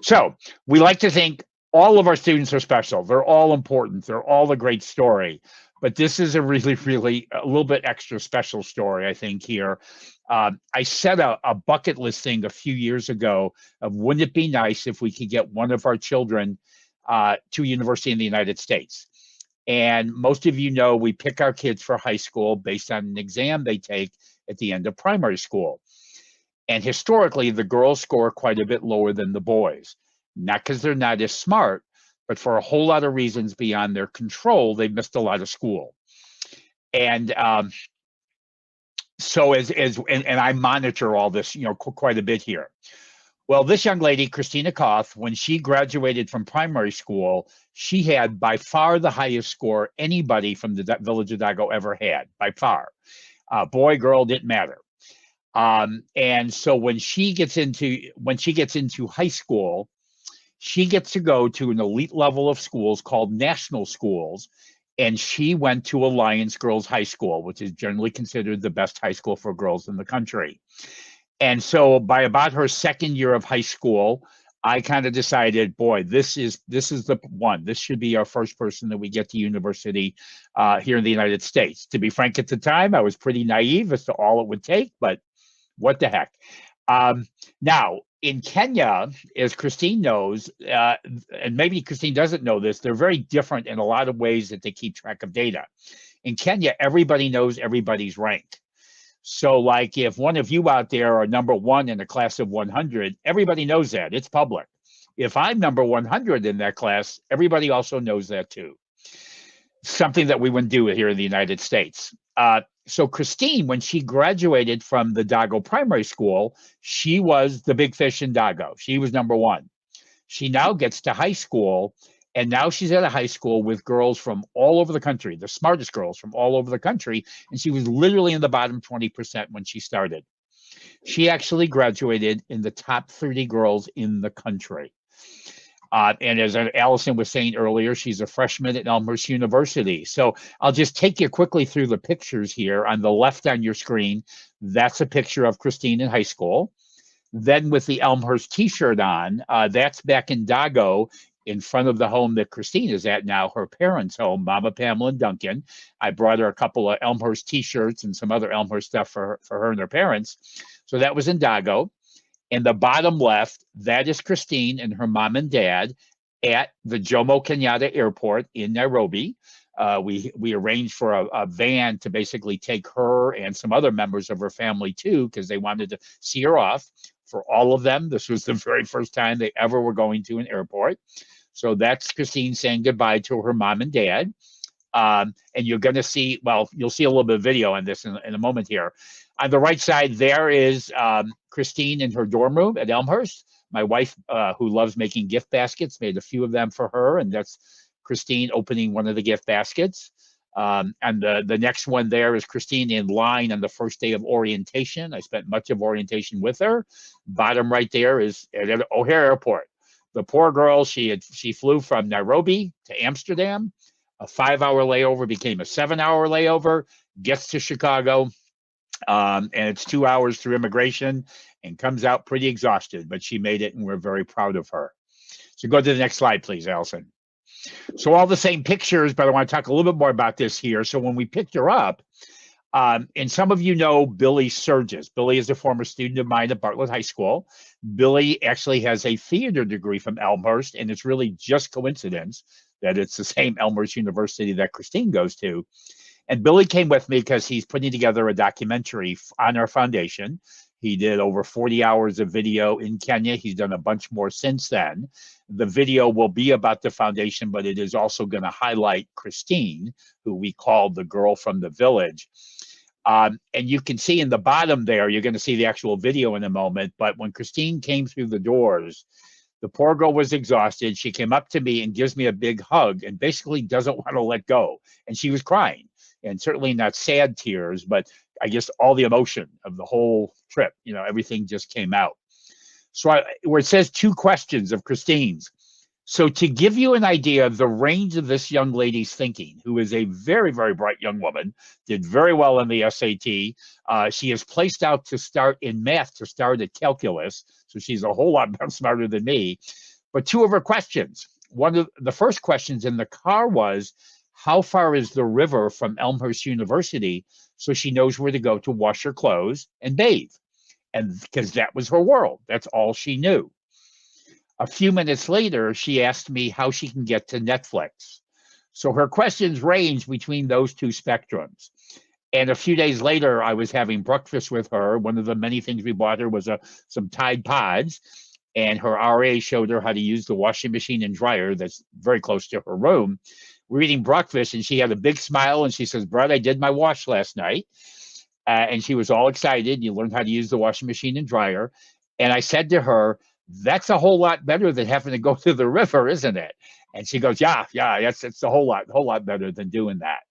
So we like to think all of our students are special. They're all important. They're all a great story. But this is a really, really a little bit extra special story, I think, here. I set a bucket list thing a few years ago of wouldn't it be nice if we could get one of our children to a university in the United States? And most of you know we pick our kids for high school based on an exam they take at the end of primary school. And historically, the girls score quite a bit lower than the boys, not because they're not as smart, but for a whole lot of reasons beyond their control. They've missed a lot of school. And so and I monitor all this, quite a bit here. Well, this young lady, Christine Akoth, when she graduated from primary school, she had by far the highest score anybody from the village of Dago ever had, by far. Boy, girl, didn't matter. And so when she gets into high school, she gets to go to an elite level of schools called national schools. And she went to Alliance Girls High School, which is generally considered the best high school for girls in the country. And so by about her second year of high school, I kind of decided, boy, this is the one. This should be our first person that we get to university here in the United States. To be frank, at the time, I was pretty naive as to all it would take, but what the heck. Now, in Kenya, as Christine knows, and maybe Christine doesn't know this, they're very different in a lot of ways that they keep track of data. In Kenya, everybody knows everybody's rank. So like if one of you out there are number one in a class of 100, everybody knows that. It's public. If I'm number 100 in that class, everybody also knows that too. Something that we wouldn't do here in the United States. So Christine, when she graduated from the Dago Primary School, she was the big fish in Dago. She was number one. She now gets to high school, and now she's at a high school with girls from all over the country, the smartest girls from all over the country, and she was literally in the bottom 20% when she started. She actually graduated in the top 30 girls in the country. And as Allison was saying earlier, she's a freshman at Elmhurst University. So I'll just take you quickly through the pictures here. On the left on your screen, that's a picture of Christine in high school. Then with the Elmhurst t-shirt on, that's back in Dago in front of the home that Christine is at now, her parents' home, Mama Pamela and Duncan. I brought her a couple of Elmhurst t-shirts and some other Elmhurst stuff for her and her parents. So that was in Dago. In the bottom left, that is Christine and her mom and dad at the Jomo Kenyatta Airport in Nairobi. We arranged for a van to basically take her and some other members of her family too, because they wanted to see her off. For all of them, this was the very first time they ever were going to an airport. So that's Christine saying goodbye to her mom and dad. And you're going to see, well, you'll see a little bit of video on this in a moment here. On the right side, there is Christine in her dorm room at Elmhurst. My wife, who loves making gift baskets, made a few of them for her, and that's Christine opening one of the gift baskets. And the next one there is Christine in line on the first day of orientation. I spent much of orientation with her. Bottom right there is at O'Hare Airport. The poor girl, she flew from Nairobi to Amsterdam. A 5-hour layover became a 7-hour layover, gets to Chicago, and it's 2 hours through immigration and comes out pretty exhausted, but she made it and we're very proud of her. So go to the next slide, please, Allison. So all the same pictures, but I want to talk a little bit more about this here. So when we picked her up, and some of you know Billy Surges. Billy is a former student of mine at Bartlett High School. Billy actually has a theater degree from Elmhurst, and it's really just coincidence that it's the same Elmhurst University that Christine goes to. And Billy came with me because he's putting together a documentary on our foundation. He did over 40 hours of video in Kenya. He's done a bunch more since then. The video will be about the foundation, but it is also going to highlight Christine, who we call the girl from the village. And you can see in the bottom there, you're going to see the actual video in a moment. But when Christine came through the doors, the poor girl was exhausted. She came up to me and gives me a big hug and basically doesn't want to let go. And she was crying, and certainly not sad tears, but I guess all the emotion of the whole trip, everything just came out. So where it says two questions of Christine's, So to give you an idea of the range of this young lady's thinking, who is a very, very bright young woman, did very well in the SAT. She is placed out to start in math, to start at calculus. So she's a whole lot smarter than me. But two of her questions, one of the first questions in the car was, how far is the river from Elmhurst University? So she knows where to go to wash her clothes and bathe. And because that was her world, that's all she knew. A few minutes later, she asked me how she can get to Netflix. So her questions range between those two spectrums. And a few days later, I was having breakfast with her. One of the many things we bought her was some Tide Pods. And her RA showed her how to use the washing machine and dryer that's very close to her room. We're eating breakfast, and she had a big smile, and she says, Brett, I did my wash last night. And she was all excited. You learned how to use the washing machine and dryer. And I said to her, that's a whole lot better than having to go to the river, isn't it? And she goes, yeah, it's a whole lot better than doing that.